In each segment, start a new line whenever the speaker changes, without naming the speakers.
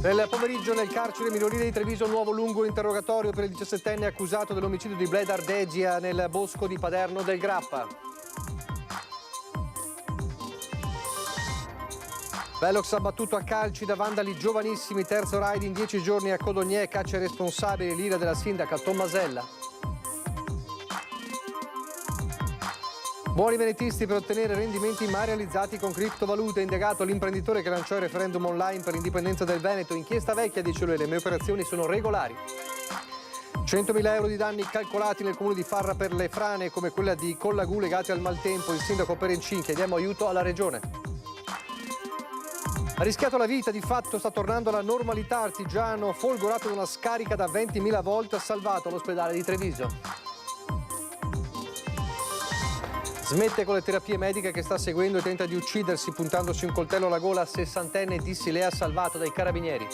Nel pomeriggio nel carcere minorile di Treviso un nuovo lungo interrogatorio per il 17enne accusato dell'omicidio di Bledar Degia nel bosco di Paderno del Grappa. Velox abbattuto a calci da vandali giovanissimi, terzo raid in 10 giorni a Codogné, caccia i responsabili, l'ira della sindaca Tommasella. Buoni venetisti per ottenere rendimenti mai realizzati con criptovalute. Indagato l'imprenditore che lanciò il referendum online per l'indipendenza del Veneto. Inchiesta vecchia, dice lui, le mie operazioni sono regolari. 100.000 euro di danni calcolati nel comune di Farra per le frane come quella di Collagù legate al maltempo. Il sindaco Perencin, chiediamo aiuto alla regione. Ha rischiato la vita, di fatto sta tornando alla normalità. Artigiano folgorato da una scarica da 20.000 volt, salvato all'ospedale di Treviso. Smette con le terapie mediche che sta seguendo e tenta di uccidersi puntandosi un coltello alla gola. 60enne di Silea salvato dai carabinieri.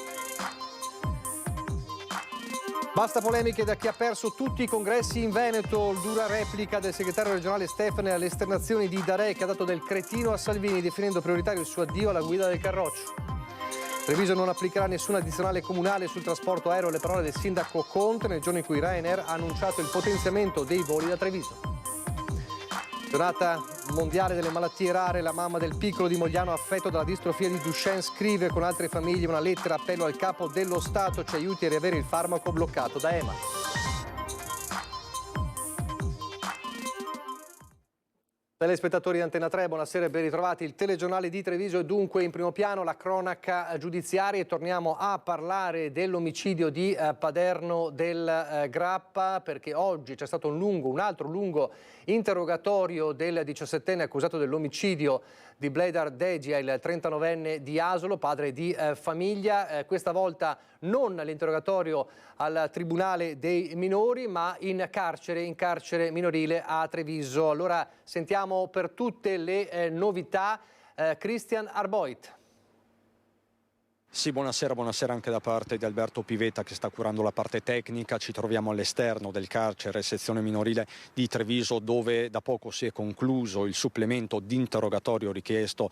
Basta polemiche da chi ha perso tutti i congressi in Veneto. Dura replica del segretario regionale Stefani alle esternazioni di Darè, che ha dato del cretino a Salvini, definendo prioritario il suo addio alla guida del Carroccio. Treviso non applicherà nessuna addizionale comunale sul trasporto aereo, le parole del sindaco Conte nel giorno in cui Ryanair ha annunciato il potenziamento dei voli da Treviso. Giornata mondiale delle malattie rare. La mamma del piccolo di Mogliano affetto dalla distrofia di Duchenne scrive con altre famiglie una lettera appello al capo dello Stato, ci aiuti a riavere il farmaco bloccato da EMA. Telespettatori di Antena 3, buonasera e ben ritrovati. Il telegiornale di Treviso è dunque in primo piano, la cronaca giudiziaria, e torniamo a parlare dell'omicidio di Paderno del Grappa, perché oggi c'è stato un altro lungo interrogatorio del 17enne accusato dell'omicidio di Bledar Degia, il 39enne di Asolo, padre di famiglia. Questa volta non l'interrogatorio al Tribunale dei minori, ma in carcere minorile a Treviso. Allora sentiamo per tutte le novità Christian Arboit.
Sì, buonasera anche da parte di Alberto Pivetta che sta curando la parte tecnica. Ci troviamo all'esterno del carcere sezione minorile di Treviso, dove da poco si è concluso il supplemento di interrogatorio richiesto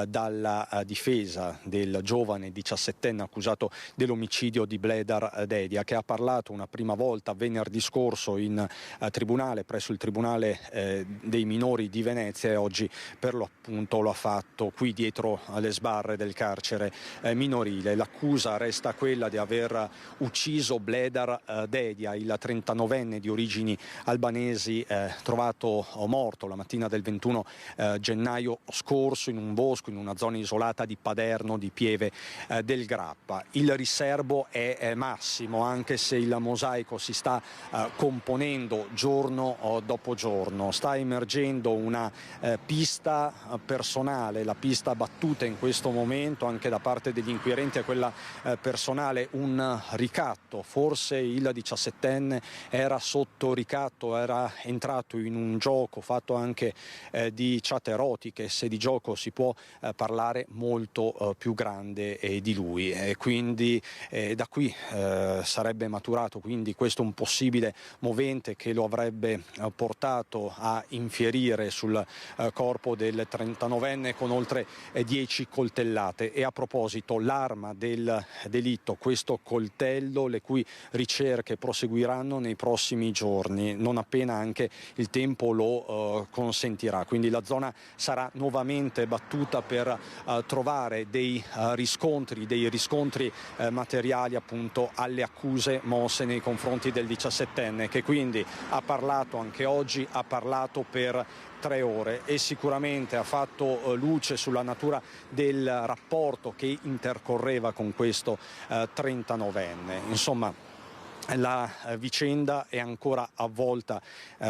dalla difesa del giovane 17enne accusato dell'omicidio di Bledar Degia, che ha parlato una prima volta venerdì scorso in tribunale presso il Tribunale dei minori di Venezia, e oggi per l'appunto lo ha fatto qui dietro alle sbarre del carcere minorile. L'accusa resta quella di aver ucciso Bledar Degia, il 39enne di origini albanesi, trovato morto la mattina del 21 gennaio scorso in un bosco, in una zona isolata di Paderno di Pieve del Grappa. Il riserbo è massimo, anche se il mosaico si sta componendo giorno dopo giorno. Sta emergendo una pista personale, la pista battuta in questo momento anche da parte degli inquirenti a quella personale, un ricatto. Forse il 17enne era sotto ricatto, era entrato in un gioco fatto anche di chat erotiche, se di gioco si può parlare, molto più grande di lui, e quindi da qui sarebbe maturato quindi questo un possibile movente che lo avrebbe portato a infierire sul corpo del 39enne con oltre 10 coltellate. E a proposito, l'arma del delitto, questo coltello, le cui ricerche proseguiranno nei prossimi giorni, non appena anche il tempo lo consentirà. Quindi la zona sarà nuovamente battuta per trovare dei riscontri materiali appunto alle accuse mosse nei confronti del 17enne, che quindi ha parlato anche oggi, ha parlato per 3 ore e sicuramente ha fatto luce sulla natura del rapporto che intercorreva con questo 39enne. Insomma, la vicenda è ancora avvolta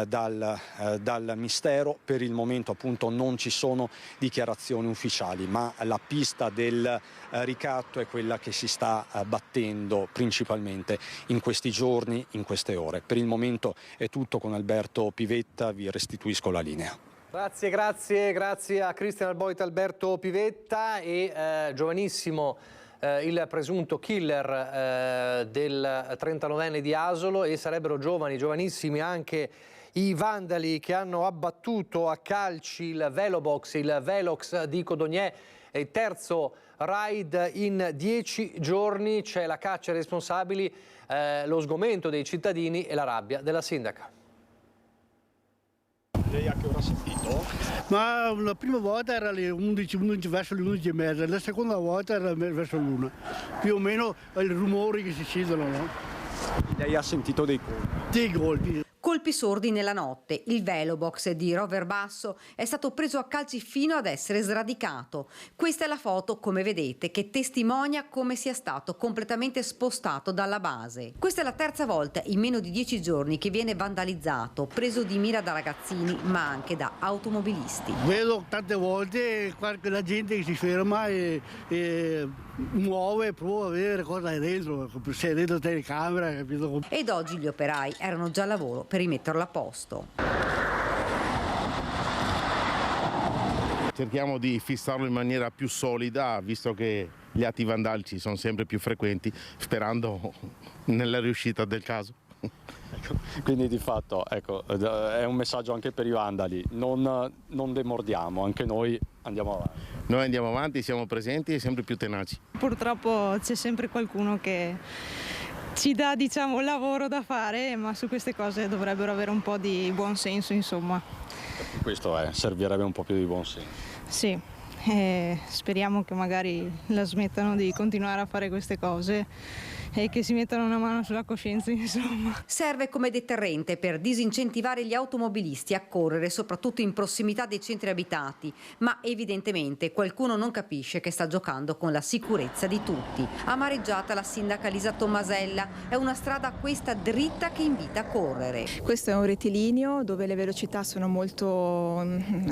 dal mistero. Per il momento appunto non ci sono dichiarazioni ufficiali, ma la pista del ricatto è quella che si sta battendo principalmente in questi giorni, in queste ore. Per il momento è tutto con Alberto Pivetta, vi restituisco la linea.
Grazie a Christian Arboit, Alberto Pivetta. E giovanissimo il presunto killer del 39enne di Asolo, e sarebbero giovanissimi anche i vandali che hanno abbattuto a calci il Velobox, il Velox di Codogné. È il terzo raid in 10 giorni, c'è la caccia ai responsabili, lo sgomento dei cittadini e la rabbia della sindaca.
Lei a che ora ha sentito?
Ma la prima volta era alle 11, verso le 11:30, la seconda volta era verso l'1. Più o meno i rumori che si sentono, no?
Lei ha sentito dei colpi?
Dei colpi.
Colpi sordi nella notte. Il velobox di Roverbasso è stato preso a calci fino ad essere sradicato. Questa è la foto, come vedete, che testimonia come sia stato completamente spostato dalla base. Questa è la terza volta in meno di 10 giorni che viene vandalizzato, preso di mira da ragazzini ma anche da automobilisti.
Vedo tante volte la gente che si ferma e muove, prova a vedere cosa è dentro, se è dentro telecamera, capito?
Ed oggi gli operai erano già al lavoro per rimetterlo a posto.
Cerchiamo di fissarlo in maniera più solida, visto che gli atti vandalici sono sempre più frequenti, sperando nella riuscita del caso.
Quindi di fatto è un messaggio anche per i vandali, non demordiamo, anche noi andiamo avanti.
Noi andiamo avanti, siamo presenti e sempre più tenaci.
Purtroppo c'è sempre qualcuno che ci dà, diciamo, lavoro da fare, ma su queste cose dovrebbero avere un po' di buon senso, insomma.
Questo servirebbe un po' più di buon senso.
Sì, speriamo che magari la smettano di continuare a fare queste cose e che si mettano una mano sulla coscienza, insomma.
Serve come deterrente per disincentivare gli automobilisti a correre, soprattutto in prossimità dei centri abitati, ma evidentemente qualcuno non capisce che sta giocando con la sicurezza di tutti. Amareggiata la sindaca Lisa Tommasella, è una strada questa dritta che invita a correre.
Questo è un rettilineo dove le velocità sono molto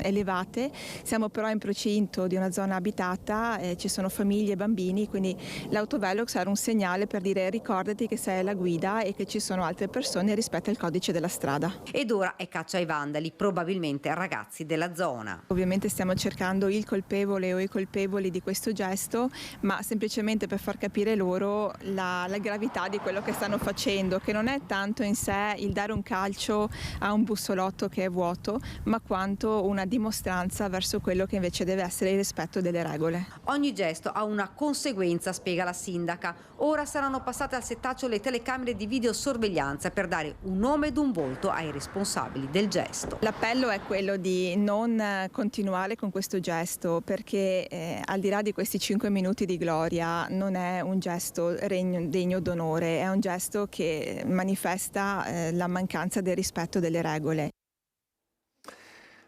elevate, siamo però in procinto di una zona abitata, ci sono famiglie e bambini, quindi l'autovelox era un segnale per dire ricordati che sei alla guida e che ci sono altre persone rispetto al codice della strada.
Ed ora è caccia ai vandali, probabilmente ragazzi della zona.
Ovviamente stiamo cercando il colpevole o i colpevoli di questo gesto, ma semplicemente per far capire loro la gravità di quello che stanno facendo, che non è tanto in sé il dare un calcio a un bussolotto che è vuoto, ma quanto una dimostranza verso quello che invece deve essere il rispetto delle regole.
Ogni gesto ha una conseguenza, spiega la sindaca. Ora saranno passate al settaccio le telecamere di videosorveglianza per dare un nome ed un volto ai responsabili del gesto.
L'appello è quello di non continuare con questo gesto, perché al di là di questi 5 minuti di gloria non è un gesto degno d'onore, è un gesto che manifesta la mancanza del rispetto delle regole.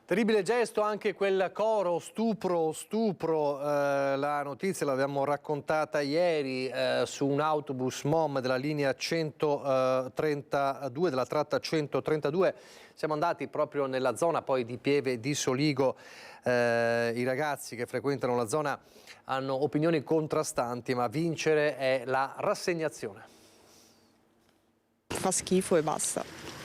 Terribile gesto anche quel coro stupro, la notizia l'abbiamo raccontata ieri su un autobus MOM della linea 132, della tratta 132. Siamo andati proprio nella zona poi di Pieve di Soligo, i ragazzi che frequentano la zona hanno opinioni contrastanti, ma vincere è la rassegnazione.
Fa schifo e basta.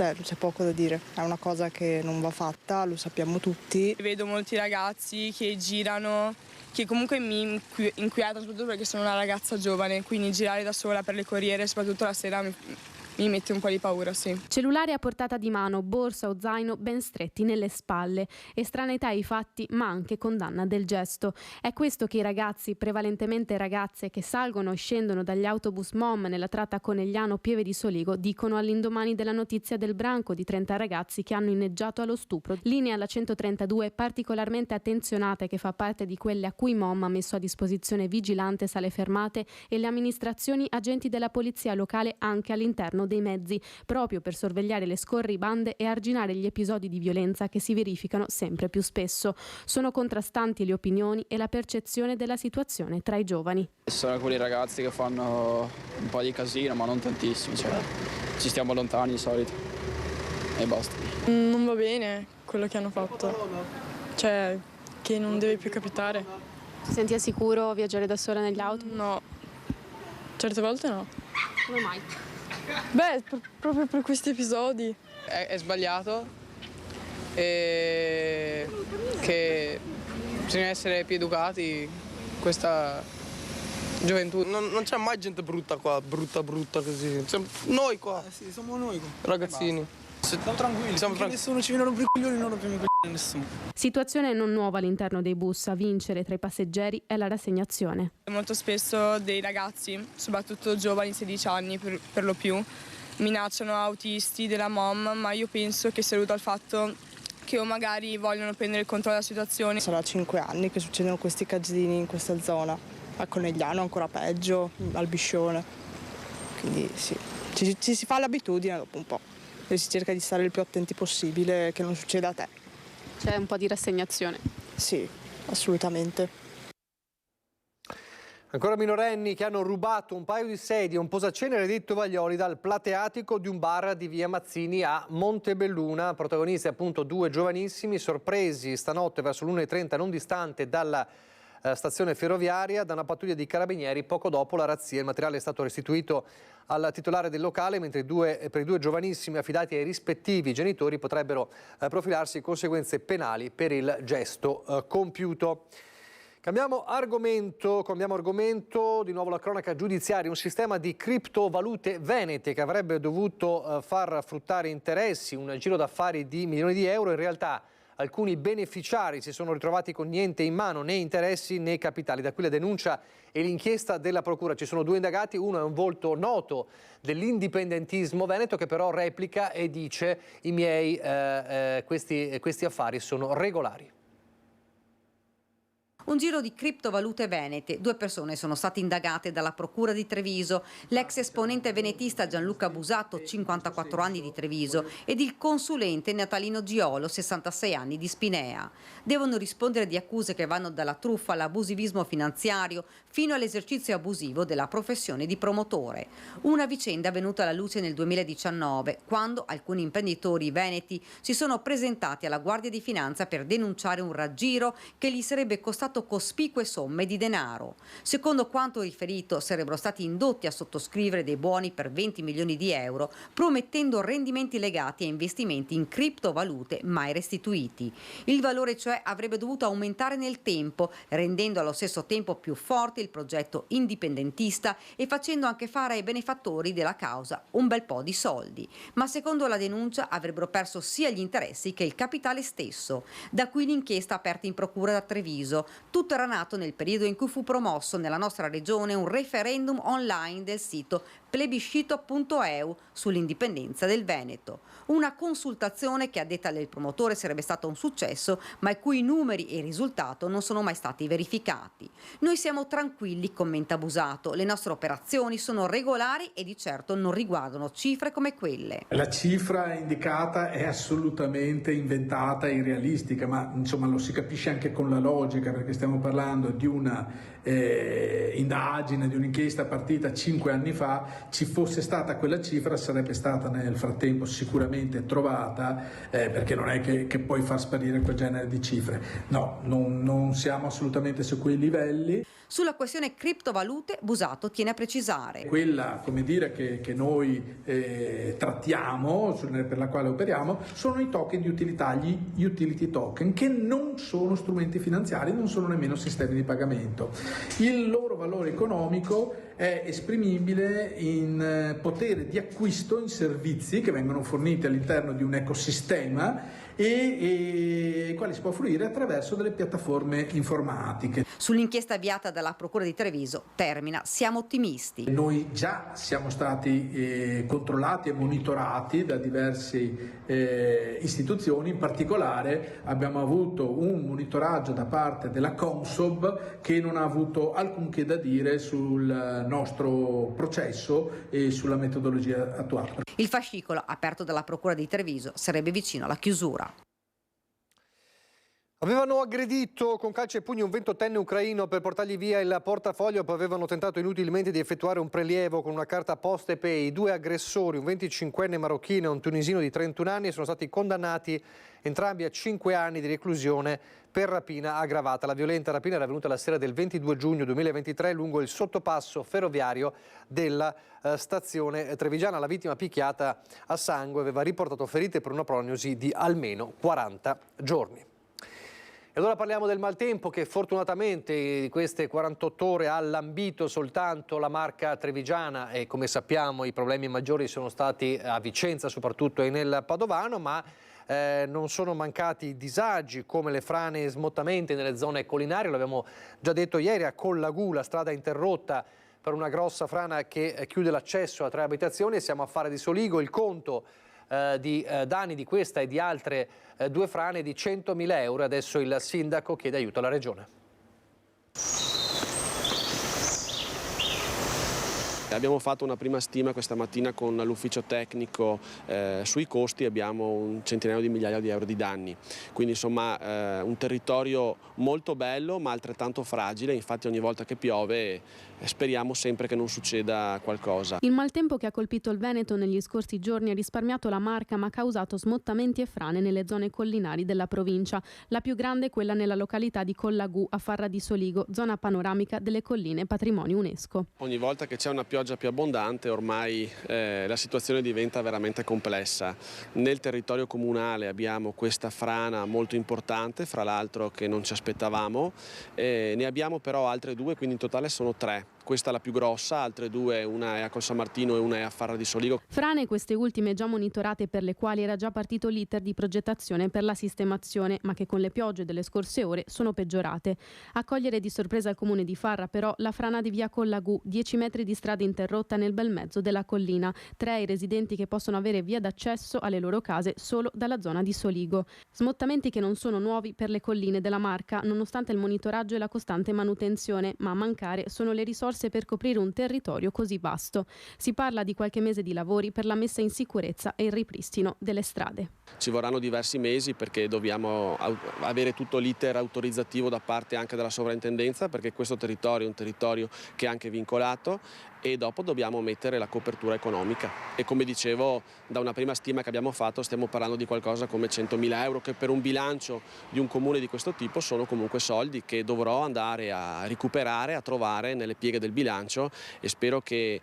C'è poco da dire, è una cosa che non va fatta, lo sappiamo tutti.
Vedo molti ragazzi che girano, che comunque mi inquieta, soprattutto perché sono una ragazza giovane, quindi girare da sola per le corriere, soprattutto la sera, mi mette un po' di paura, sì.
Cellulare a portata di mano, borsa o zaino ben stretti nelle spalle. Estraneità ai fatti, ma anche condanna del gesto. È questo che i ragazzi, prevalentemente ragazze, che salgono e scendono dagli autobus MOM nella tratta Conegliano-Pieve di Soligo, dicono all'indomani della notizia del branco di 30 ragazzi che hanno inneggiato allo stupro. Linea alla 132 particolarmente attenzionata, che fa parte di quelle a cui MOM ha messo a disposizione vigilante, sale fermate e le amministrazioni, agenti della polizia locale anche all'interno dei mezzi, proprio per sorvegliare le scorribande e arginare gli episodi di violenza che si verificano sempre più spesso. Sono contrastanti le opinioni e la percezione della situazione tra i giovani.
Sono alcuni ragazzi che fanno un po' di casino, ma non tantissimi, ci stiamo lontani di solito e basta.
Non va bene quello che hanno fatto, che non deve più capitare.
Ti senti al sicuro viaggiare da sola negli autobus?
No, certe volte no.
Come mai?
Beh, proprio per questi episodi.
È sbagliato e che bisogna essere più educati questa gioventù.
Non c'è mai gente brutta qua, brutta così. Noi qua.
Sì, siamo noi qua.
Ragazzini. Siamo tranquilli, nessuno ci viene a rompere i coglioni, non rompiamo i coglioni a nessuno.
Situazione non nuova all'interno dei bus, a vincere tra i passeggeri è la rassegnazione.
Molto spesso dei ragazzi, soprattutto giovani, 16 anni per lo più, minacciano autisti della MOM, ma io penso che sia dovuto al fatto che o magari vogliono prendere il controllo della situazione.
Sono 5 anni che succedono questi casini in questa zona, a Conegliano ancora peggio, al Biscione, quindi sì, ci si fa l'abitudine dopo un po' e si cerca di stare il più attenti possibile che non succeda a te.
C'è un po' di rassegnazione?
Sì, assolutamente.
Ancora minorenni che hanno rubato un paio di sedie e un posacenere di tovaglioli dal plateatico di un bar di via Mazzini a Montebelluna. Protagonisti appunto 2 giovanissimi sorpresi stanotte verso l'1:30 non distante dalla stazione ferroviaria da una pattuglia di carabinieri. Poco dopo la razzia il materiale è stato restituito al titolare del locale, mentre per i 2 giovanissimi affidati ai rispettivi genitori potrebbero profilarsi conseguenze penali per il gesto compiuto. Cambiamo argomento, di nuovo la cronaca giudiziaria, un sistema di criptovalute venete che avrebbe dovuto far fruttare interessi, un giro d'affari di milioni di euro. In realtà alcuni beneficiari si sono ritrovati con niente in mano, né interessi né capitali. Da qui la denuncia e l'inchiesta della procura. Ci sono 2 indagati, uno è un volto noto dell'indipendentismo veneto che però replica e dice questi affari sono regolari.
Un giro di criptovalute venete. 2 persone sono state indagate dalla Procura di Treviso, l'ex esponente venetista Gianluca Busato, 54 anni di Treviso, ed il consulente Natalino Giolo, 66 anni di Spinea. Devono rispondere di accuse che vanno dalla truffa all'abusivismo finanziario fino all'esercizio abusivo della professione di promotore. Una vicenda venuta alla luce nel 2019, quando alcuni imprenditori veneti si sono presentati alla Guardia di Finanza per denunciare un raggiro che gli sarebbe costato cospicue somme di denaro. Secondo quanto riferito, sarebbero stati indotti a sottoscrivere dei buoni per 20 milioni di euro, promettendo rendimenti legati a investimenti in criptovalute mai restituiti. Il valore cioè avrebbe dovuto aumentare nel tempo, rendendo allo stesso tempo più forte il progetto indipendentista e facendo anche fare ai benefattori della causa un bel po' di soldi. Ma secondo la denuncia avrebbero perso sia gli interessi che il capitale stesso. Da qui l'inchiesta aperta in procura da Treviso. Tutto era nato nel periodo in cui fu promosso nella nostra regione un referendum online del sito plebiscito.eu sull'indipendenza del Veneto. Una consultazione che a detta del promotore sarebbe stato un successo, ma i cui numeri e risultato non sono mai stati verificati. Noi siamo tranquilli, commenta Busato, le nostre operazioni sono regolari e di certo non riguardano cifre come quelle.
La cifra indicata è assolutamente inventata e irrealistica, ma insomma lo si capisce anche con la logica, perché stiamo parlando di una indagine, di un'inchiesta partita 5 anni fa. Ci fosse stata quella cifra sarebbe stata nel frattempo sicuramente trovata, perché non è che puoi far sparire quel genere di cifre. No, non siamo assolutamente su quei livelli.
Sulla questione criptovalute Busato tiene a precisare.
Quella, come dire, che noi trattiamo, per la quale operiamo, sono i token di utilità, gli utility token, che non sono strumenti finanziari, non sono nemmeno sistemi di pagamento. Il loro valore economico è esprimibile in potere di acquisto in servizi che vengono forniti all'interno di un ecosistema e quali si può fruire attraverso delle piattaforme informatiche.
Sull'inchiesta avviata dalla Procura di Treviso termina: siamo ottimisti.
Noi già siamo stati controllati e monitorati da diverse istituzioni, in particolare abbiamo avuto un monitoraggio da parte della Consob che non ha avuto alcunché da dire sul nostro processo e sulla metodologia attuata.
Il fascicolo aperto dalla Procura di Treviso sarebbe vicino alla chiusura.
Avevano aggredito con calci e pugni un 28enne ucraino per portargli via il portafoglio, poi avevano tentato inutilmente di effettuare un prelievo con una carta Poste Pay. I 2 aggressori, un 25enne marocchino e un tunisino di 31 anni, sono stati condannati entrambi a 5 anni di reclusione per rapina aggravata. La violenta rapina era avvenuta la sera del 22 giugno 2023 lungo il sottopasso ferroviario della stazione trevigiana. La vittima, picchiata a sangue, aveva riportato ferite per una prognosi di almeno 40 giorni. E allora parliamo del maltempo che fortunatamente di queste 48 ore ha lambito soltanto la Marca trevigiana e come sappiamo i problemi maggiori sono stati a Vicenza soprattutto e nel Padovano, ma non sono mancati disagi come le frane e smottamenti nelle zone collinari, l'abbiamo già detto ieri a Collagù, la strada interrotta per una grossa frana che chiude l'accesso a 3 abitazioni e siamo a Fara di Soligo. Il conto di danni di questa e di altre 2 frane di 100.000 euro. Adesso il sindaco chiede aiuto alla regione.
Abbiamo fatto una prima stima questa mattina con l'ufficio tecnico sui costi, abbiamo un centinaio di migliaia di euro di danni, quindi insomma un territorio molto bello ma altrettanto fragile, infatti ogni volta che piove speriamo sempre che non succeda qualcosa.
Il maltempo che ha colpito il Veneto negli scorsi giorni ha risparmiato la Marca ma ha causato smottamenti e frane nelle zone collinari della provincia, la più grande è quella nella località di Collagù a Farra di Soligo, zona panoramica delle colline patrimonio UNESCO.
Ogni volta che c'è una pioggia più abbondante ormai la situazione diventa veramente complessa. Nel territorio comunale abbiamo questa frana molto importante, fra l'altro che non ci aspettavamo, ne abbiamo però altre 2, quindi in totale sono 3. Questa è la più grossa, altre 2, una è a Col San Martino e una è a Farra di Soligo.
Frane queste ultime già monitorate per le quali era già partito l'iter di progettazione per la sistemazione, ma che con le piogge delle scorse ore sono peggiorate. A cogliere di sorpresa il comune di Farra però la frana di via Collagù, 10 metri di strada interrotta nel bel mezzo della collina, 3 i residenti che possono avere via d'accesso alle loro case solo dalla zona di Soligo. Smottamenti che non sono nuovi per le colline della Marca, nonostante il monitoraggio e la costante manutenzione, ma a mancare sono le risorse per coprire un territorio così vasto. Si parla di qualche mese di lavori per la messa in sicurezza e il ripristino delle strade.
Ci vorranno diversi mesi perché dobbiamo avere tutto l'iter autorizzativo da parte anche della sovrintendenza, perché questo territorio è un territorio che è anche vincolato, e dopo dobbiamo mettere la copertura economica e come dicevo da una prima stima che abbiamo fatto stiamo parlando di qualcosa come 100.000 euro che per un bilancio di un comune di questo tipo sono comunque soldi che dovrò andare a recuperare, a trovare nelle pieghe del bilancio e spero che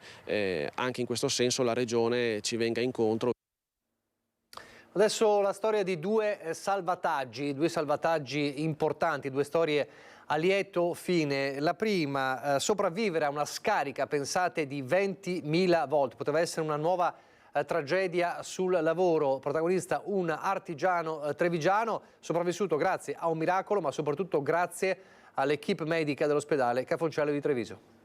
anche in questo senso la regione ci venga incontro.
Adesso la storia di 2 salvataggi importanti, 2 storie a lieto fine. La prima, sopravvivere a una scarica, pensate, di 20.000 volt. Poteva essere una nuova tragedia sul lavoro. Protagonista un artigiano trevigiano, sopravvissuto grazie a un miracolo, ma soprattutto grazie all'equipe medica dell'ospedale Cafoncello di Treviso.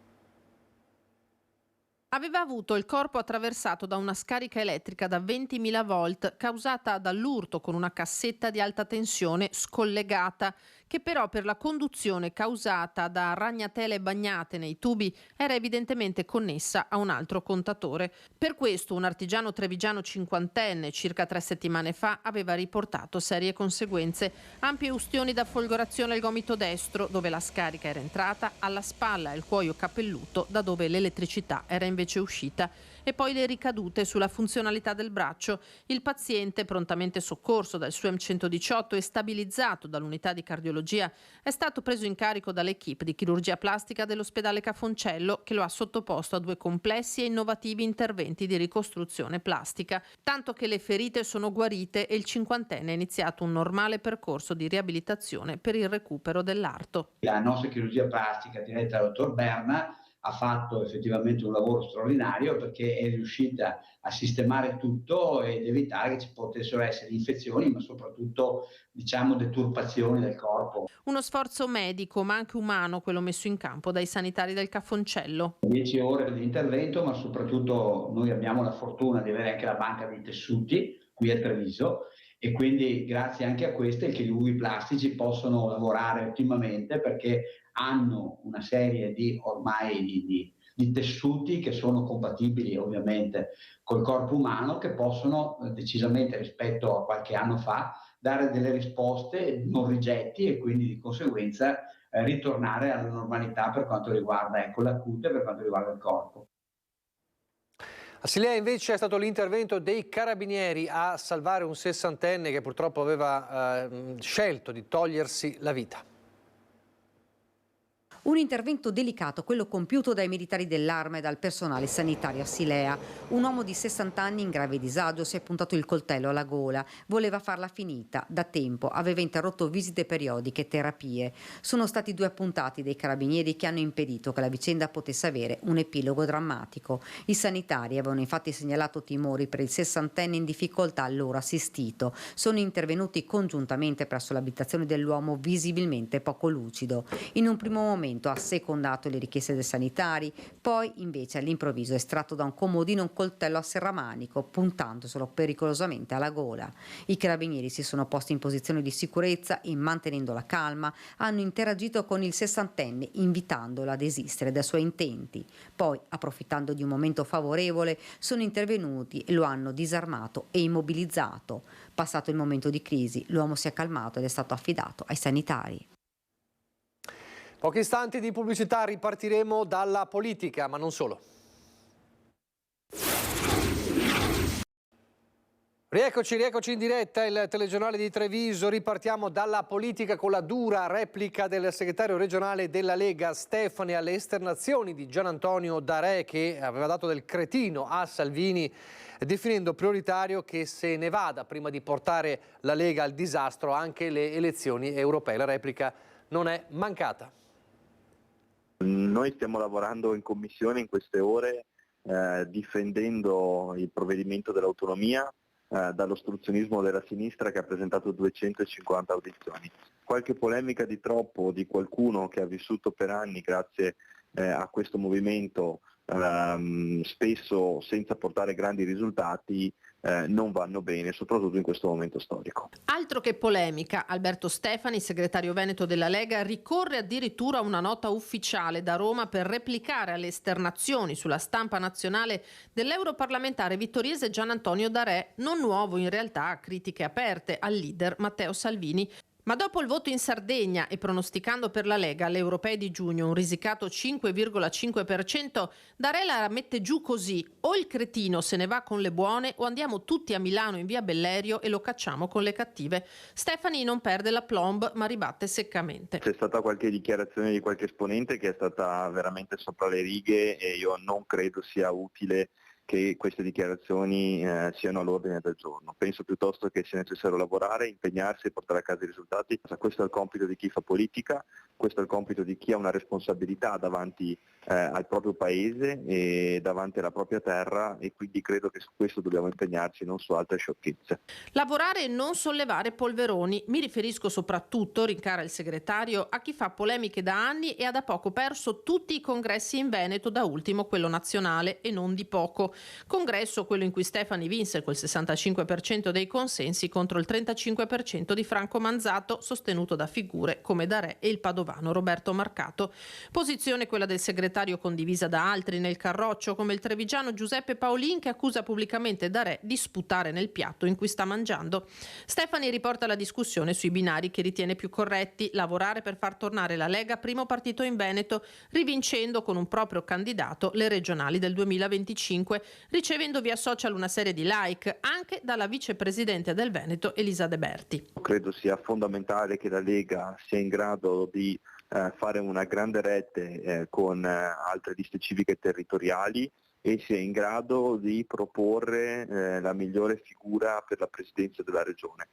Aveva avuto il corpo attraversato da una scarica elettrica da 20.000 volt causata dall'urto con una cassetta di alta tensione scollegata, che però per la conduzione causata da ragnatele bagnate nei tubi era evidentemente connessa a un altro contatore. Per questo un artigiano trevigiano 50enne, circa 3 settimane fa, aveva riportato serie conseguenze. Ampie ustioni da folgorazione al gomito destro, dove la scarica era entrata, alla spalla e il cuoio capelluto, da dove l'elettricità era invece uscita. E poi le ricadute sulla funzionalità del braccio. Il paziente, prontamente soccorso dal SUEM 118 e stabilizzato dall'unità di cardiologia, è stato preso in carico dall'equipe di chirurgia plastica dell'ospedale Cafoncello, che lo ha sottoposto a 2 complessi e innovativi interventi di ricostruzione plastica, tanto che le ferite sono guarite e il 50enne ha iniziato un normale percorso di riabilitazione per il recupero dell'arto.
La nostra chirurgia plastica diretta dal dottor Berna ha fatto effettivamente un lavoro straordinario perché è riuscita a sistemare tutto ed evitare che ci potessero essere infezioni, ma soprattutto deturpazioni del corpo.
Uno sforzo medico ma anche umano quello messo in campo dai sanitari del Cafoncello.
10 ore di intervento, ma soprattutto noi abbiamo la fortuna di avere anche la banca dei tessuti qui a Treviso e quindi grazie anche a queste i chirurghi plastici possono lavorare ottimamente perché hanno una serie di tessuti che sono compatibili ovviamente col corpo umano, che possono decisamente rispetto a qualche anno fa dare delle risposte non rigetti e quindi di conseguenza ritornare alla normalità per quanto riguarda la cute, per quanto riguarda il corpo.
A Silea invece è stato l'intervento dei carabinieri a salvare un 60enne che purtroppo aveva scelto di togliersi la vita.
Un intervento delicato, quello compiuto dai militari dell'Arma e dal personale sanitario a Silea. Un uomo di 60 anni in grave disagio si è puntato il coltello alla gola. Voleva farla finita. Da tempo aveva interrotto visite periodiche e terapie. Sono stati 2 appuntati dei carabinieri che hanno impedito che la vicenda potesse avere un epilogo drammatico. I sanitari avevano infatti segnalato timori per il 60enne in difficoltà loro assistito. Sono intervenuti congiuntamente presso l'abitazione dell'uomo visibilmente poco lucido. In un primo momento ha secondato le richieste dei sanitari, poi invece all'improvviso è estratto da un comodino un coltello a serramanico, puntandoselo pericolosamente alla gola. I carabinieri si sono posti in posizione di sicurezza e, mantenendo la calma, hanno interagito con il 60enne invitandolo a desistere dai suoi intenti. Poi, approfittando di un momento favorevole, sono intervenuti e lo hanno disarmato e immobilizzato. Passato il momento di crisi, l'uomo si è calmato ed è stato affidato ai sanitari.
Pochi istanti di pubblicità, ripartiremo dalla politica, ma non solo. Rieccoci in diretta, il telegiornale di Treviso. Ripartiamo dalla politica con la dura replica del segretario regionale della Lega Stefani alle esternazioni di Gianantonio D'Arè, che aveva dato del cretino a Salvini, definendo prioritario che se ne vada prima di portare la Lega al disastro anche le elezioni europee. La replica non è mancata.
Noi stiamo lavorando in commissione in queste ore difendendo il provvedimento dell'autonomia dall'ostruzionismo della sinistra che ha presentato 250 audizioni. Qualche polemica di troppo di qualcuno che ha vissuto per anni grazie a questo movimento, spesso senza portare grandi risultati, non vanno bene, soprattutto in questo momento storico.
Altro che polemica, Alberto Stefani, segretario veneto della Lega, ricorre addirittura a una nota ufficiale da Roma per replicare alle esternazioni sulla stampa nazionale dell'europarlamentare vittoriese Gianantonio D'Arè, non nuovo in realtà a critiche aperte al leader Matteo Salvini. Ma dopo il voto in Sardegna e pronosticando per la Lega alle europee di giugno un risicato 5,5%, D'Arè la mette giù così: o il cretino se ne va con le buone o andiamo tutti a Milano in via Bellerio e lo cacciamo con le cattive. Stefani non perde la plomb ma ribatte seccamente.
C'è stata qualche dichiarazione di qualche esponente che è stata veramente sopra le righe e io non credo sia utile che queste dichiarazioni siano all'ordine del giorno. Penso piuttosto che sia necessario lavorare, impegnarsi e portare a casa i risultati. Questo è il compito di chi fa politica, questo è il compito di chi ha una responsabilità davanti al proprio paese e davanti alla propria terra, e quindi credo che su questo dobbiamo impegnarci, non su altre sciocchezze.
Lavorare e non sollevare polveroni. Mi riferisco soprattutto, rincara il segretario, a chi fa polemiche da anni e ha da poco perso tutti i congressi in Veneto, da ultimo quello nazionale, e non di poco. Congresso quello in cui Stefani vinse col 65% dei consensi contro il 35% di Franco Manzato, sostenuto da figure come D'Arè e il padovano Roberto Marcato. Posizione quella del segretario condivisa da altri nel carroccio, come il trevigiano Giuseppe Paolin, che accusa pubblicamente D'Arè di sputare nel piatto in cui sta mangiando. Stefani riporta la discussione sui binari che ritiene più corretti: lavorare per far tornare la Lega primo partito in Veneto, rivincendo con un proprio candidato le regionali del 2025, ricevendo via social una serie di like anche dalla vicepresidente del Veneto Elisa De Berti.
Credo sia fondamentale che la Lega sia in grado di fare una grande rete con altre liste civiche territoriali e sia in grado di proporre la migliore figura per la presidenza della regione.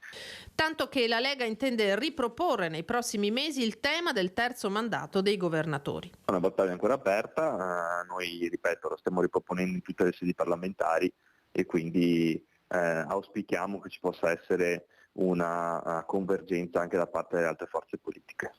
Tanto che la Lega intende riproporre nei prossimi mesi il tema del terzo mandato dei governatori.
È una battaglia ancora aperta, noi, ripeto, lo stiamo riproponendo in tutte le sedi parlamentari e quindi auspichiamo che ci possa essere una convergenza anche da parte delle altre forze politiche.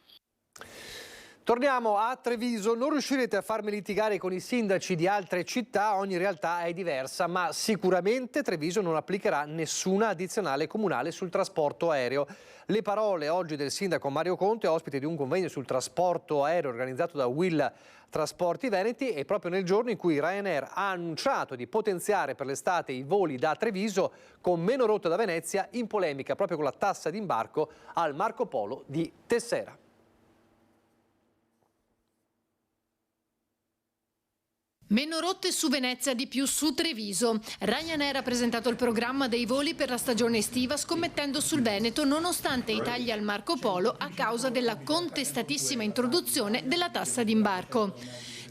Torniamo a Treviso. Non riuscirete a farmi litigare con i sindaci di altre città, ogni realtà è diversa, ma sicuramente Treviso non applicherà nessuna addizionale comunale sul trasporto aereo. Le parole oggi del sindaco Mario Conte, ospite di un convegno sul trasporto aereo organizzato da Will Trasporti Veneti, e proprio nel giorno in cui Ryanair ha annunciato di potenziare per l'estate i voli da Treviso con meno rotte da Venezia, in polemica proprio con la tassa d'imbarco al Marco Polo di Tessera.
Meno rotte su Venezia, di più su Treviso. Ryanair ha presentato il programma dei voli per la stagione estiva scommettendo sul Veneto nonostante i tagli al Marco Polo a causa della contestatissima introduzione della tassa d'imbarco.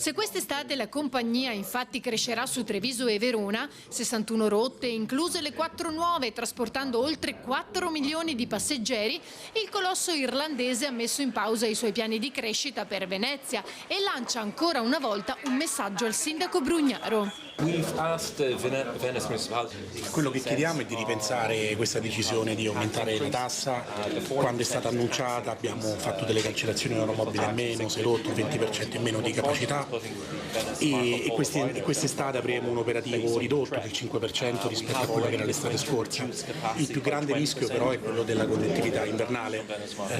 Se quest'estate la compagnia infatti crescerà su Treviso e Verona, 61 rotte, incluse le 4 nuove, trasportando oltre 4 milioni di passeggeri, il colosso irlandese ha messo in pausa i suoi piani di crescita per Venezia e lancia ancora una volta un messaggio al sindaco Brugnaro.
Quello che chiediamo è di ripensare questa decisione di aumentare la tassa. Quando è stata annunciata abbiamo fatto delle cancellazioni di aeromobili in meno, si è rotto il 20% in meno di capacità e quest'estate avremo un operativo ridotto del 5% rispetto a quello che era l'estate scorsa. Il più grande rischio però è quello della connettività invernale.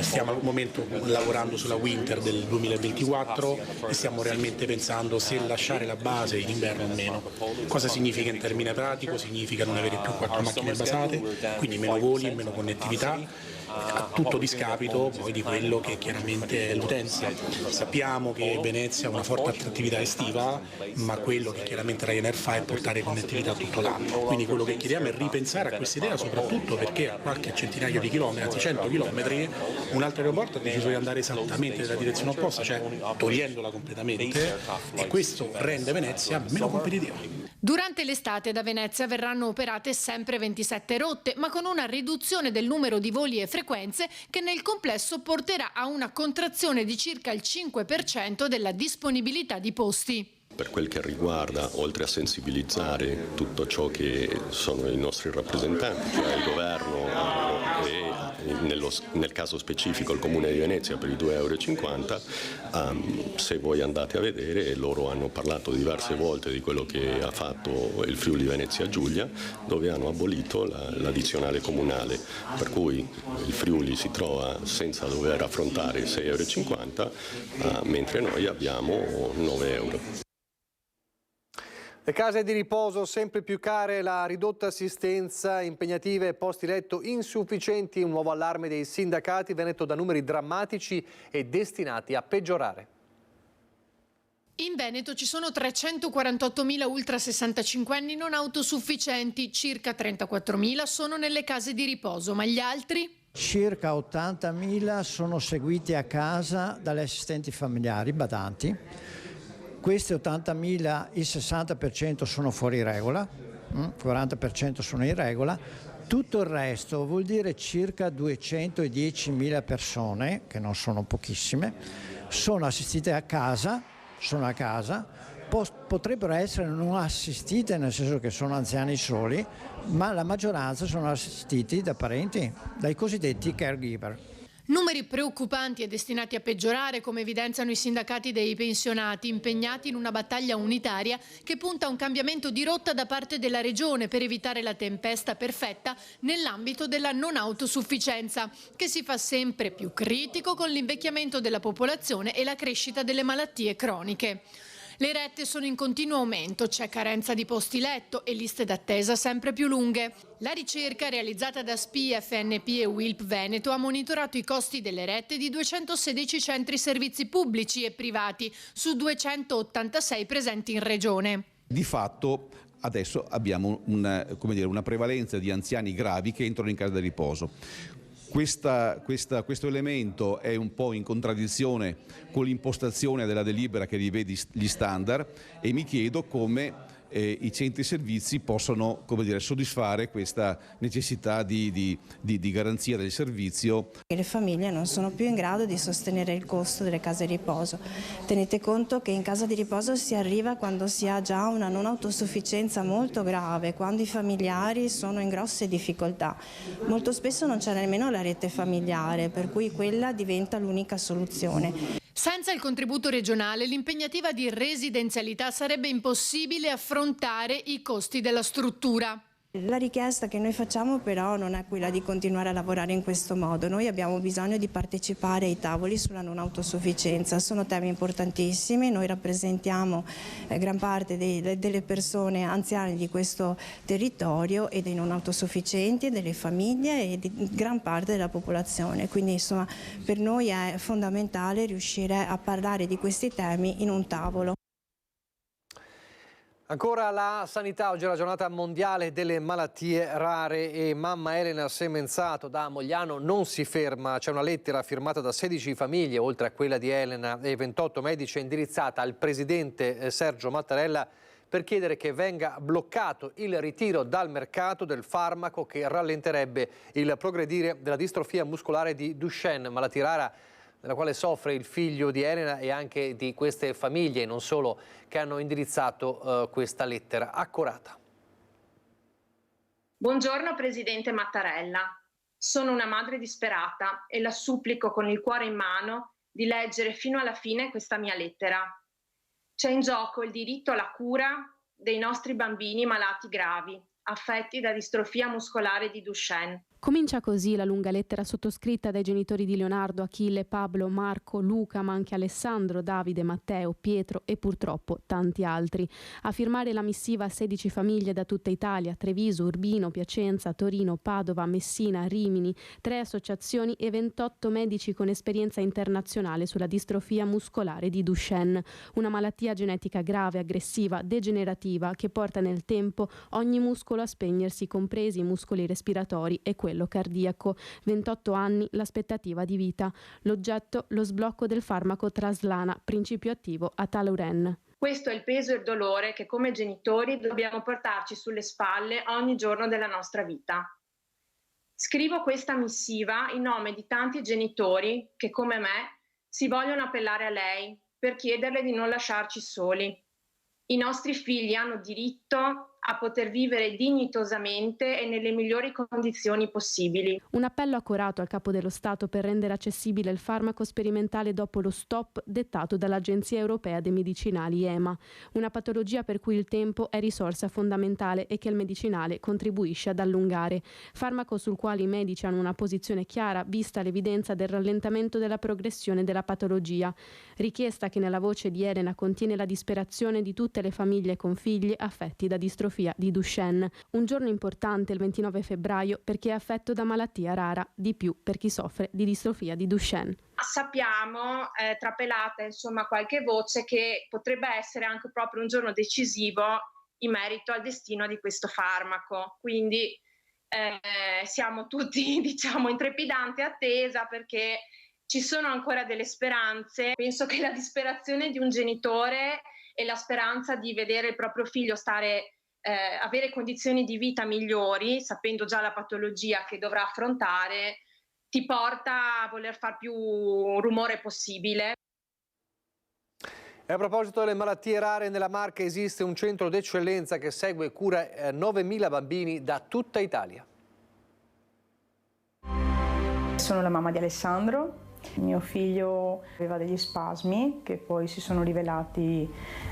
Stiamo al momento lavorando sulla winter del 2024 e stiamo realmente pensando se lasciare la base in inverno o meno. Cosa significa in termine pratico? Significa non avere più 4 macchine basate, quindi meno voli e meno connettività, a tutto discapito poi di quello che chiaramente è l'utenza. Sappiamo che Venezia ha una forte attrattività estiva, ma quello che chiaramente Ryanair fa è portare connettività tutto l'anno. Quindi quello che chiediamo è ripensare a questa idea, soprattutto perché a qualche centinaio di chilometri, anzi 100 chilometri, un altro aeroporto ha deciso di andare esattamente nella direzione opposta, cioè togliendola completamente, e questo rende Venezia meno competitiva.
Durante l'estate da Venezia verranno operate sempre 27 rotte, ma con una riduzione del numero di voli e frequenze che nel complesso porterà a una contrazione di circa il 5% della disponibilità di posti.
Per quel che riguarda, oltre a sensibilizzare tutto ciò che sono i nostri rappresentanti, cioè il governo e nel caso specifico il Comune di Venezia per i 2,50 €, se voi andate a vedere, loro hanno parlato diverse volte di quello che ha fatto il Friuli Venezia Giulia, dove hanno abolito l'addizionale comunale, per cui il Friuli si trova senza dover affrontare 6,50 €, mentre noi abbiamo 9 €.
Le case di riposo sempre più care, la ridotta assistenza, impegnative e posti letto insufficienti, un nuovo allarme dei sindacati, Veneto da numeri drammatici e destinati a peggiorare.
In Veneto ci sono 348.000 ultra 65enni non autosufficienti, circa 34.000 sono nelle case di riposo, ma gli altri?
Circa 80.000 sono seguiti a casa dalle assistenti familiari badanti. Questi 80.000, il 60% sono fuori regola, 40% sono in regola. Tutto il resto vuol dire circa 210.000 persone, che non sono pochissime, sono assistite a casa, sono a casa, potrebbero essere non assistite, nel senso che sono anziani soli, ma la maggioranza sono assistiti da parenti, dai cosiddetti caregiver.
Numeri preoccupanti e destinati a peggiorare, come evidenziano i sindacati dei pensionati, impegnati in una battaglia unitaria che punta a un cambiamento di rotta da parte della Regione per evitare la tempesta perfetta nell'ambito della non autosufficienza, che si fa sempre più critico con l'invecchiamento della popolazione e la crescita delle malattie croniche. Le rette sono in continuo aumento, c'è carenza di posti letto e liste d'attesa sempre più lunghe. La ricerca realizzata da SPI, FNP e WILP Veneto ha monitorato i costi delle rette di 216 centri servizi pubblici e privati su 286 presenti in regione.
Di fatto adesso abbiamo una prevalenza di anziani gravi che entrano in casa di riposo. Questo elemento è un po' in contraddizione con l'impostazione della delibera che rivede gli standard e mi chiedo come i centri servizi possono soddisfare questa necessità di garanzia del servizio.
Le famiglie non sono più in grado di sostenere il costo delle case di riposo. Tenete conto che in casa di riposo si arriva quando si ha già una non autosufficienza molto grave, quando i familiari sono in grosse difficoltà. Molto spesso non c'è nemmeno la rete familiare, per cui quella diventa l'unica soluzione.
Senza il contributo regionale, l'impegnativa di residenzialità sarebbe impossibile affrontare i costi della struttura.
La richiesta che noi facciamo però non è quella di continuare a lavorare in questo modo. Noi abbiamo bisogno di partecipare ai tavoli sulla non autosufficienza. Sono temi importantissimi, noi rappresentiamo gran parte delle persone anziane di questo territorio e dei non autosufficienti e delle famiglie e di gran parte della popolazione. Quindi insomma per noi è fondamentale riuscire a parlare di questi temi in un tavolo.
Ancora la sanità, oggi è la giornata mondiale delle malattie rare e mamma Elena Semenzato da Mogliano non si ferma. C'è una lettera firmata da 16 famiglie, oltre a quella di Elena, e 28 medici, indirizzata al presidente Sergio Mattarella per chiedere che venga bloccato il ritiro dal mercato del farmaco che rallenterebbe il progredire della distrofia muscolare di Duchenne, malattia rara nella quale soffre il figlio di Elena e anche di queste famiglie, non solo, che hanno indirizzato questa lettera accorata.
Buongiorno Presidente Mattarella. Sono una madre disperata e la supplico con il cuore in mano di leggere fino alla fine questa mia lettera. C'è in gioco il diritto alla cura dei nostri bambini malati gravi, affetti da distrofia muscolare di Duchenne.
Comincia così la lunga lettera sottoscritta dai genitori di Leonardo, Achille, Pablo, Marco, Luca, ma anche Alessandro, Davide, Matteo, Pietro e purtroppo tanti altri. A firmare la missiva 16 famiglie da tutta Italia: Treviso, Urbino, Piacenza, Torino, Padova, Messina, Rimini, 3 associazioni e 28 medici con esperienza internazionale sulla distrofia muscolare di Duchenne, una malattia genetica grave, aggressiva, degenerativa che porta nel tempo ogni muscolo a spegnersi, compresi i muscoli respiratori e quello cardiaco. 28 anni l'aspettativa di vita. L'oggetto, lo sblocco del farmaco Traslana, principio attivo Ataluren.
Questo è il peso e il dolore che come genitori dobbiamo portarci sulle spalle ogni giorno della nostra vita. Scrivo questa missiva in nome di tanti genitori che, come me, si vogliono appellare a lei per chiederle di non lasciarci soli. I nostri figli hanno diritto a poter vivere dignitosamente e nelle migliori condizioni possibili.
Un appello accorato al Capo dello Stato per rendere accessibile il farmaco sperimentale dopo lo stop dettato dall'Agenzia Europea dei Medicinali EMA, una patologia per cui il tempo è risorsa fondamentale e che il medicinale contribuisce ad allungare. Farmaco sul quale i medici hanno una posizione chiara vista l'evidenza del rallentamento della progressione della patologia. Richiesta che nella voce di Elena contiene la disperazione di tutte le famiglie con figli affetti da distrofia di Duchenne. Un giorno importante, il 29 febbraio, perché è affetto da malattia rara, di più per chi soffre di distrofia di Duchenne.
Sappiamo, trapelata insomma qualche voce, che potrebbe essere anche proprio un giorno decisivo in merito al destino di questo farmaco. Quindi siamo tutti, diciamo, in trepidante attesa, perché ci sono ancora delle speranze. Penso che la disperazione di un genitore e la speranza di vedere il proprio figlio avere condizioni di vita migliori, sapendo già la patologia che dovrà affrontare, ti porta a voler far più rumore possibile.
E a proposito delle malattie rare, nella Marca esiste un centro d'eccellenza che segue e cura 9.000 bambini da tutta Italia.
Sono la mamma di Alessandro. Mio figlio aveva degli spasmi che poi si sono rivelati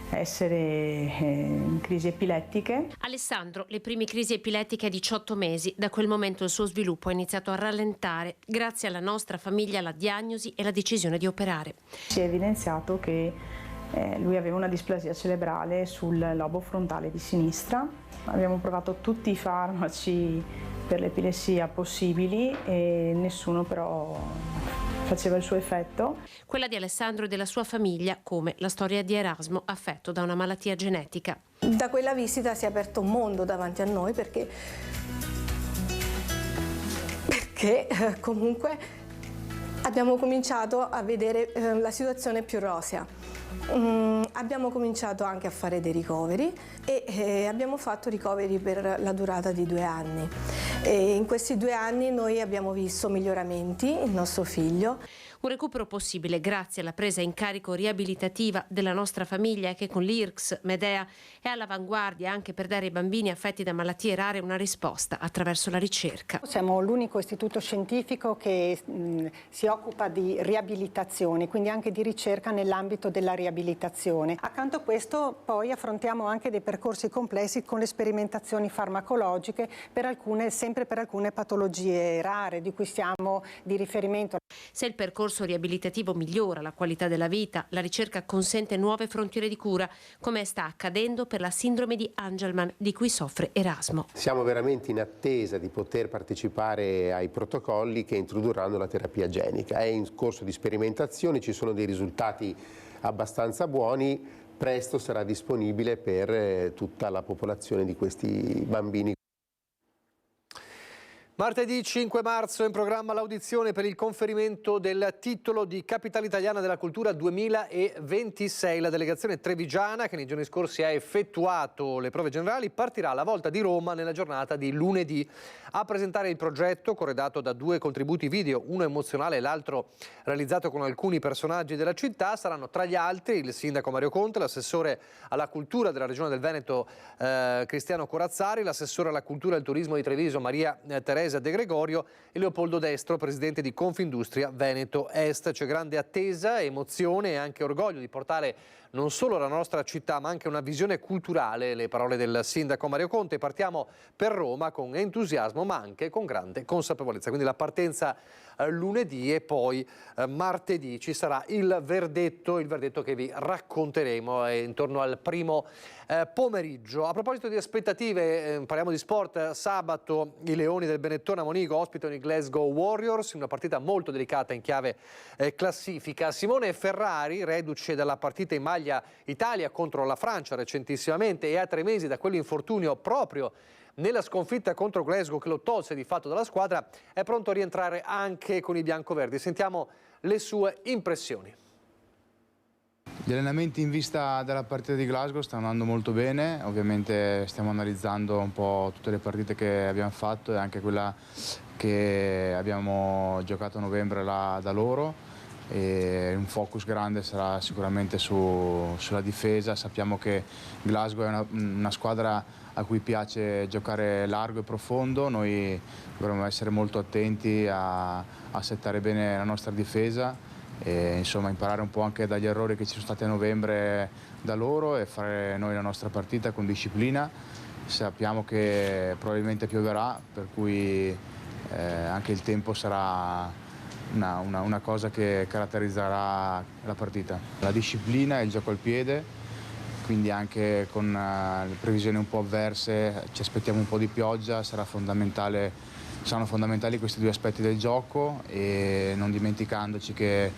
essere crisi epilettiche.
Alessandro, le prime crisi epilettiche a 18 mesi, da quel momento il suo sviluppo ha iniziato a rallentare grazie alla nostra famiglia, alla diagnosi e alla decisione di operare.
Si è evidenziato che lui aveva una displasia cerebrale sul lobo frontale di sinistra. Abbiamo provato tutti i farmaci per l'epilessia possibili e nessuno però faceva il suo effetto.
Quella di Alessandro e della sua famiglia, come la storia di Erasmo, affetto da una malattia genetica.
Da quella visita si è aperto un mondo davanti a noi perché comunque abbiamo cominciato a vedere la situazione più rosea. Abbiamo cominciato anche a fare dei ricoveri e abbiamo fatto ricoveri per la durata di 2 anni. E in questi 2 anni noi abbiamo visto miglioramenti, il nostro figlio.
Un recupero possibile grazie alla presa in carico riabilitativa della nostra famiglia che con l'IRCS Medea è all'avanguardia anche per dare ai bambini affetti da malattie rare una risposta attraverso la ricerca.
Siamo l'unico istituto scientifico che si occupa di riabilitazione, quindi anche di ricerca nell'ambito della riabilitazione. Accanto a questo poi affrontiamo anche dei percorsi complessi con le sperimentazioni farmacologiche sempre per alcune patologie rare di cui siamo di riferimento.
Se il percorso riabilitativo migliora la qualità della vita, la ricerca consente nuove frontiere di cura, come sta accadendo per la sindrome di Angelman di cui soffre Erasmo.
Siamo veramente in attesa di poter partecipare ai protocolli che introdurranno la terapia genica. È in corso di sperimentazione, ci sono dei risultati abbastanza buoni, presto sarà disponibile per tutta la popolazione di questi bambini.
Martedì 5 marzo è in programma l'audizione per il conferimento del titolo di Capitale Italiana della Cultura 2026. La delegazione trevigiana, che nei giorni scorsi ha effettuato le prove generali, partirà alla volta di Roma nella giornata di lunedì. A presentare il progetto, corredato da 2 contributi video, uno emozionale e l'altro realizzato con alcuni personaggi della città, saranno tra gli altri il sindaco Mario Conte, l'assessore alla cultura della Regione del Veneto Cristiano Corazzari, l'assessore alla cultura e al turismo di Treviso Maria Teresa De Gregorio e Leopoldo Destro, presidente di Confindustria Veneto Est. C'è grande attesa, emozione e anche orgoglio di portare non solo la nostra città ma anche una visione culturale, le parole del sindaco Mario Conte. Partiamo per Roma con entusiasmo ma anche con grande consapevolezza, quindi la partenza lunedì e poi martedì ci sarà il verdetto che vi racconteremo intorno al primo pomeriggio. A proposito di aspettative, parliamo di sport. Sabato i Leoni del Benetton a Monigo ospitano i Glasgow Warriors, una partita molto delicata in chiave classifica. Simone Ferrari, reduce dalla partita in maglia Italia contro la Francia recentissimamente e a 3 mesi da quell'infortunio proprio nella sconfitta contro Glasgow che lo tolse di fatto dalla squadra, è pronto a rientrare anche con i biancoverdi. Sentiamo le sue impressioni.
Gli allenamenti in vista della partita di Glasgow stanno andando molto bene, ovviamente stiamo analizzando un po' tutte le partite che abbiamo fatto e anche quella che abbiamo giocato a novembre da loro. E un focus grande sarà sicuramente sulla difesa. Sappiamo che Glasgow è una squadra a cui piace giocare largo e profondo, noi dovremo essere molto attenti a settare bene la nostra difesa e insomma imparare un po' anche dagli errori che ci sono stati a novembre da loro e fare noi la nostra partita con disciplina. Sappiamo che probabilmente pioverà, per cui anche il tempo sarà una cosa che caratterizzerà la partita. La disciplina e il gioco al piede, quindi anche con le previsioni un po' avverse ci aspettiamo un po' di pioggia, saranno fondamentali questi 2 aspetti del gioco e non dimenticandoci che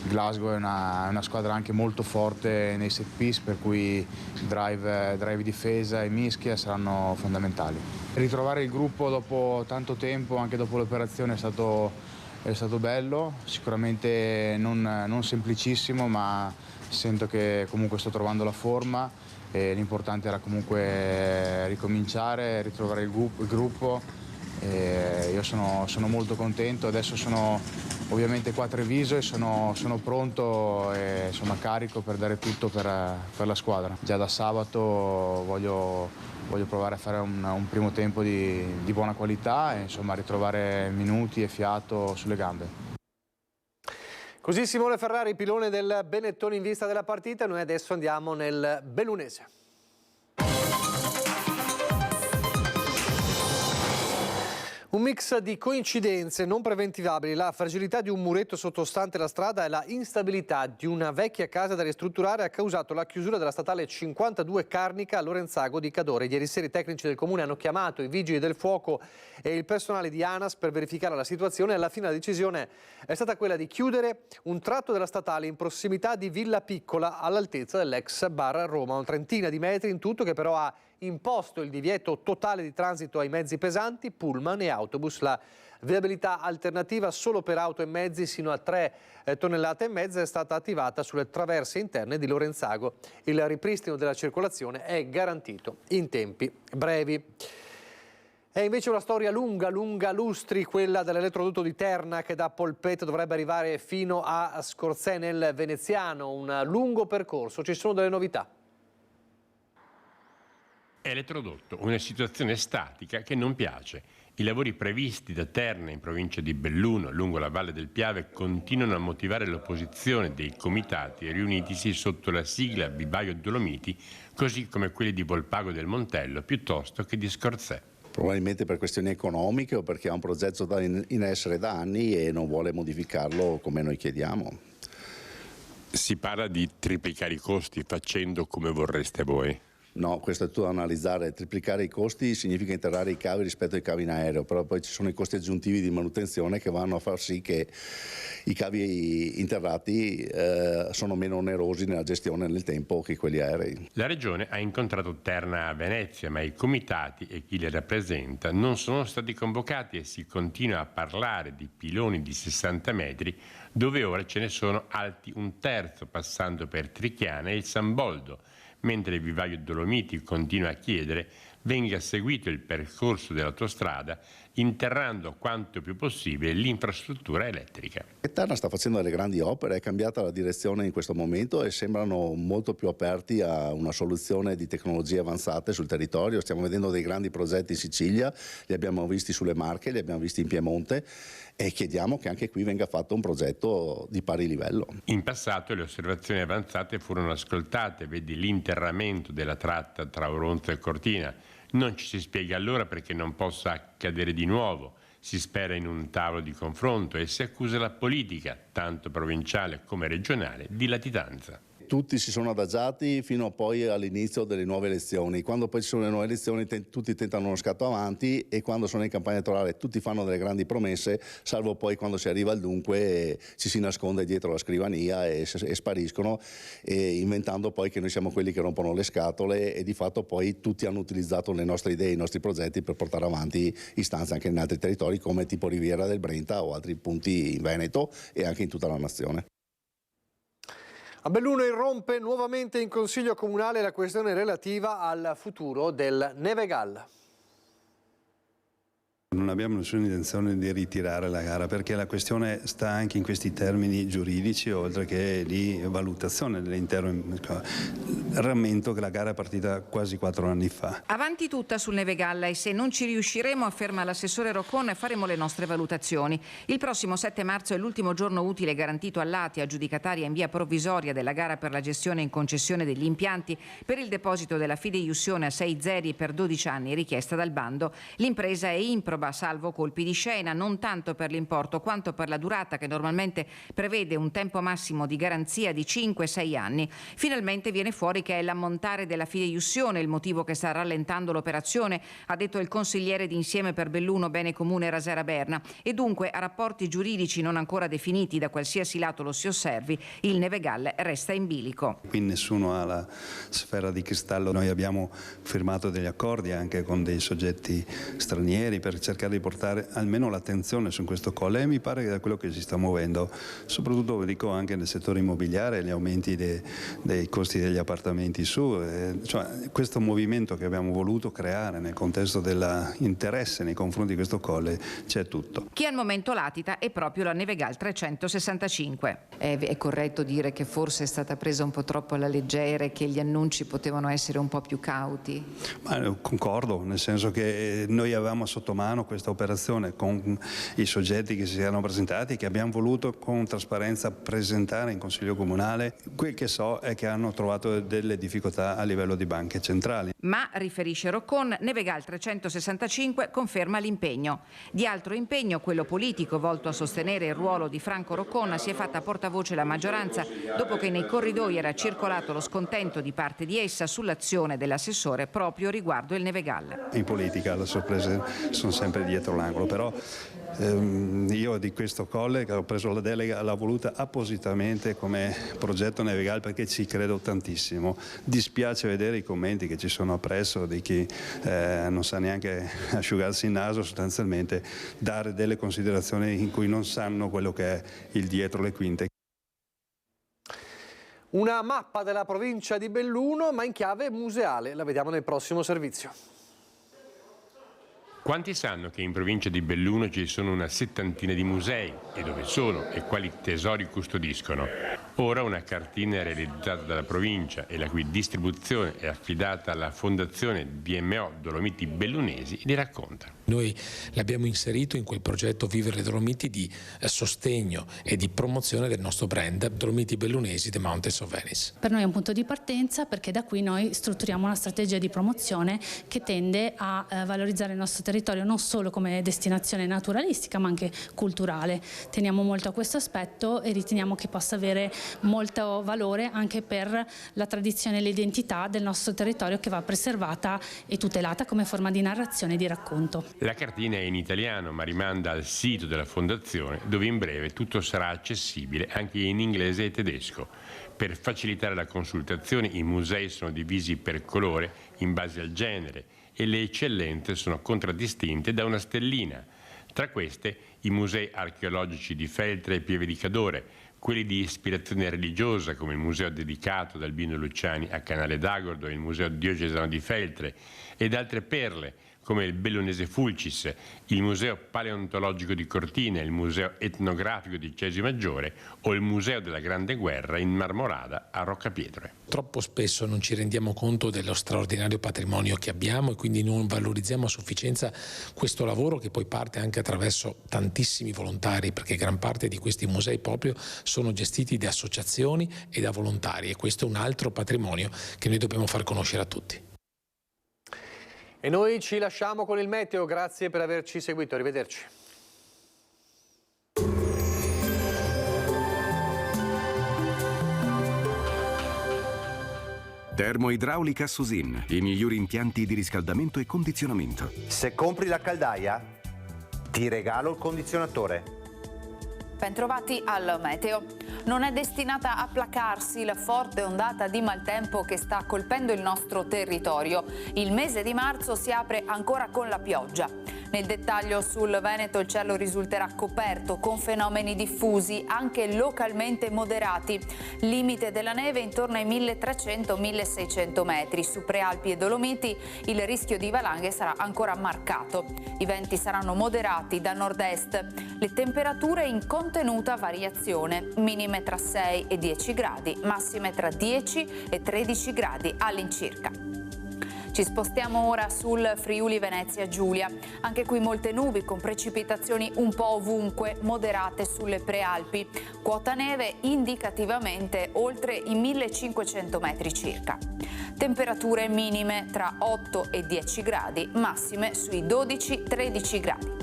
Glasgow è una squadra anche molto forte nei set piece, per cui drive difesa e mischia saranno fondamentali. Ritrovare il gruppo dopo tanto tempo, anche dopo l'operazione, è stato bello, sicuramente non semplicissimo, ma sento che comunque sto trovando la forma e l'importante era comunque ricominciare, ritrovare il gruppo. E io sono molto contento, adesso sono ovviamente qua a Treviso e sono pronto e insomma carico per dare tutto per la squadra. Già da sabato voglio provare a fare un primo tempo di buona qualità e insomma ritrovare minuti e fiato sulle gambe.
Così Simone Ferrari, pilone del Benetton in vista della partita. Noi adesso andiamo nel Bellunese. Un mix di coincidenze non preventivabili, la fragilità di un muretto sottostante la strada e la instabilità di una vecchia casa da ristrutturare ha causato la chiusura della statale 52 Carnica a Lorenzago di Cadore. Ieri sera i tecnici del comune hanno chiamato i vigili del fuoco e il personale di ANAS per verificare la situazione e alla fine la decisione è stata quella di chiudere un tratto della statale in prossimità di Villa Piccola all'altezza dell'ex bar Roma, una trentina di metri in tutto, che però ha imposto il divieto totale di transito ai mezzi pesanti, pullman e autobus. La viabilità alternativa solo per auto e mezzi sino a 3,5 tonnellate è stata attivata sulle traverse interne di Lorenzago. Il ripristino della circolazione è garantito in tempi brevi. È invece una storia lunga lustri, quella dell'elettrodotto di Terna, che da Polpette dovrebbe arrivare fino a Scorzè nel Veneziano. Un lungo percorso, ci sono delle novità.
Elettrodotto, una situazione statica che non piace. I lavori previsti da Terna in provincia di Belluno, lungo la Valle del Piave, continuano a motivare l'opposizione dei comitati riunitisi sotto la sigla Bibaio Dolomiti, così come quelli di Volpago del Montello, piuttosto che di Scorzè.
Probabilmente per questioni economiche o perché ha un progetto in essere da anni e non vuole modificarlo come noi chiediamo.
Si parla di triplicare i costi facendo come vorreste voi.
No, questo è tutto da analizzare. Triplicare i costi significa interrare i cavi rispetto ai cavi in aereo, però poi ci sono i costi aggiuntivi di manutenzione che vanno a far sì che i cavi interrati sono meno onerosi nella gestione nel tempo che quelli aerei.
La Regione ha incontrato Terna a Venezia, ma i comitati e chi li rappresenta non sono stati convocati e si continua a parlare di piloni di 60 metri, dove ora ce ne sono alti un terzo, passando per Trichiana e il San Boldo, mentre il Vivaio Dolomiti continua a chiedere venga seguito il percorso dell'autostrada, interrando quanto più possibile l'infrastruttura elettrica.
Terna sta facendo delle grandi opere, è cambiata la direzione in questo momento e sembrano molto più aperti a una soluzione di tecnologie avanzate sul territorio. Stiamo vedendo dei grandi progetti in Sicilia, li abbiamo visti sulle Marche, li abbiamo visti in Piemonte e chiediamo che anche qui venga fatto un progetto di pari livello.
In passato le osservazioni avanzate furono ascoltate, vedi l'interramento della tratta tra Auronzo e Cortina. Non ci si spiega allora perché non possa accadere di nuovo. Si spera in un tavolo di confronto e si accusa la politica, tanto provinciale come regionale, di latitanza.
Tutti si sono adagiati fino a poi all'inizio delle nuove elezioni. Quando poi ci sono le nuove elezioni tutti tentano uno scatto avanti e quando sono in campagna elettorale tutti fanno delle grandi promesse, salvo poi quando si arriva al dunque ci si nasconde dietro la scrivania e spariscono, inventando poi che noi siamo quelli che rompono le scatole e di fatto poi tutti hanno utilizzato le nostre idee, i nostri progetti per portare avanti istanze anche in altri territori come tipo Riviera del Brenta o altri punti in Veneto e anche in tutta la nazione.
A Belluno irrompe nuovamente in Consiglio Comunale la questione relativa al futuro del Nevegal.
Non abbiamo nessuna intenzione di ritirare la gara perché la questione sta anche in questi termini giuridici oltre che di valutazione dell'intero. Rammento che la gara è partita quasi 4 anni fa.
Avanti tutta sul Nevegal e se non ci riusciremo, afferma l'assessore Roccon, faremo le nostre valutazioni. Il prossimo 7 marzo è l'ultimo giorno utile garantito all'ATI, aggiudicataria in via provvisoria della gara per la gestione in concessione degli impianti per il deposito della fideiussione a 6 zeri per 12 anni richiesta dal bando. L'impresa è improba salvo colpi di scena, non tanto per l'importo quanto per la durata che normalmente prevede un tempo massimo di garanzia di 5-6 anni. Finalmente viene fuori che è l'ammontare della fideiussione il motivo che sta rallentando l'operazione, ha detto il consigliere di Insieme per Belluno Bene Comune Rasera Berna, e dunque a rapporti giuridici non ancora definiti da qualsiasi lato lo si osservi, il Nevegal resta in bilico.
Qui nessuno ha la sfera di cristallo, noi abbiamo firmato degli accordi anche con dei soggetti stranieri per cercare di portare almeno l'attenzione su questo colle e mi pare che da quello che si sta muovendo, soprattutto vi dico anche nel settore immobiliare, gli aumenti dei costi degli appartamenti su, cioè questo movimento che abbiamo voluto creare nel contesto dell'interesse nei confronti di questo colle c'è tutto.
Chi al momento latita è proprio la Nevegal 365.
È corretto dire che forse è stata presa un po' troppo alla leggera e che gli annunci potevano essere un po' più cauti?
Ma concordo, nel senso che noi avevamo sotto mano questa operazione con i soggetti che si erano presentati, che abbiamo voluto con trasparenza presentare in Consiglio Comunale. Quel che so è che hanno trovato delle difficoltà a livello di banche centrali.
Ma, riferisce Roccon, Nevegal 365 conferma l'impegno. Di altro impegno, quello politico volto a sostenere il ruolo di Franco Roccon, si è fatta portavoce la maggioranza dopo che nei corridoi era circolato lo scontento di parte di essa sull'azione dell'assessore proprio riguardo il Nevegal.
In politica le sorprese sono sempre dietro l'angolo, però io di questo colle che ho preso la delega l'ho voluta appositamente come progetto Nevegal perché ci credo tantissimo. Dispiace vedere i commenti che ci sono appresso di chi non sa neanche asciugarsi il naso, sostanzialmente dare delle considerazioni in cui non sanno quello che è il dietro le quinte.
Una mappa della provincia di Belluno ma in chiave museale, la vediamo nel prossimo servizio.
Quanti sanno che in provincia di Belluno ci sono una 70ina di musei e dove sono e quali tesori custodiscono? Ora una cartina è realizzata dalla provincia e la cui distribuzione è affidata alla Fondazione DMO Dolomiti Bellunesi li racconta.
Noi l'abbiamo inserito in quel progetto Vivere le Dolomiti di sostegno e di promozione del nostro brand Dolomiti Bellunesi The Mountains of Venice.
Per noi è un punto di partenza perché da qui noi strutturiamo una strategia di promozione che tende a valorizzare il nostro territorio non solo come destinazione naturalistica ma anche culturale. Teniamo molto a questo aspetto e riteniamo che possa avere molto valore anche per la tradizione e l'identità del nostro territorio, che va preservata e tutelata come forma di narrazione e di racconto.
La cartina è in italiano, ma rimanda al sito della Fondazione, dove in breve tutto sarà accessibile anche in inglese e tedesco. Per facilitare la consultazione i musei sono divisi per colore in base al genere e le eccellenze sono contraddistinte da una stellina. Tra queste i musei archeologici di Feltre e Pieve di Cadore, quelli di ispirazione religiosa come il museo dedicato da Albino Luciani a Canale d'Agordo e il museo diocesano di Feltre, ed altre perle come il Bellunese Fulcis, il museo paleontologico di Cortina, il museo etnografico di Cesi Maggiore o il museo della Grande Guerra in Marmorada a Roccapietre.
Troppo spesso non ci rendiamo conto dello straordinario patrimonio che abbiamo e quindi non valorizziamo a sufficienza questo lavoro, che poi parte anche attraverso tantissimi volontari, perché gran parte di questi musei proprio sono gestiti da associazioni e da volontari, e questo è un altro patrimonio che noi dobbiamo far conoscere a tutti.
E noi ci lasciamo con il meteo, grazie per averci seguito, arrivederci.
Termoidraulica Susin, i migliori impianti di riscaldamento e condizionamento.
Se compri la caldaia, ti regalo il condizionatore.
Bentrovati al meteo. Non è destinata a placarsi la forte ondata di maltempo che sta colpendo il nostro territorio. Il mese di marzo si apre ancora con la pioggia. Nel dettaglio, sul Veneto il cielo risulterà coperto con fenomeni diffusi, anche localmente moderati. Limite della neve intorno ai 1300-1600 metri. Su Prealpi e Dolomiti il rischio di valanghe sarà ancora marcato. I venti saranno moderati da nord-est. Le temperature in contenuta variazione. Minime tra 6 e 10 gradi, massime tra 10 e 13 gradi all'incirca. Ci spostiamo ora sul Friuli Venezia Giulia. Anche qui molte nubi con precipitazioni un po' ovunque, moderate sulle Prealpi. Quota neve indicativamente oltre i 1500 metri circa. Temperature minime tra 8 e 10 gradi, massime sui 12-13 gradi.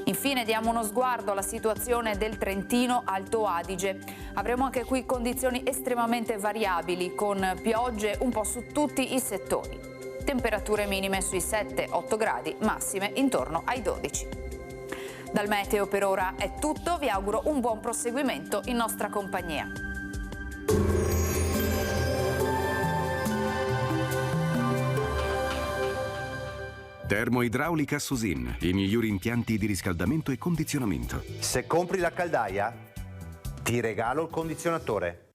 Infine diamo uno sguardo alla situazione del Trentino Alto Adige. Avremo anche qui condizioni estremamente variabili, con piogge un po' su tutti i settori. Temperature minime sui 7-8 gradi, massime intorno ai 12. Dal meteo per ora è tutto, vi auguro un buon proseguimento in nostra compagnia.
Termoidraulica Susin, i migliori impianti di riscaldamento e condizionamento.
Se compri la caldaia, ti regalo il condizionatore.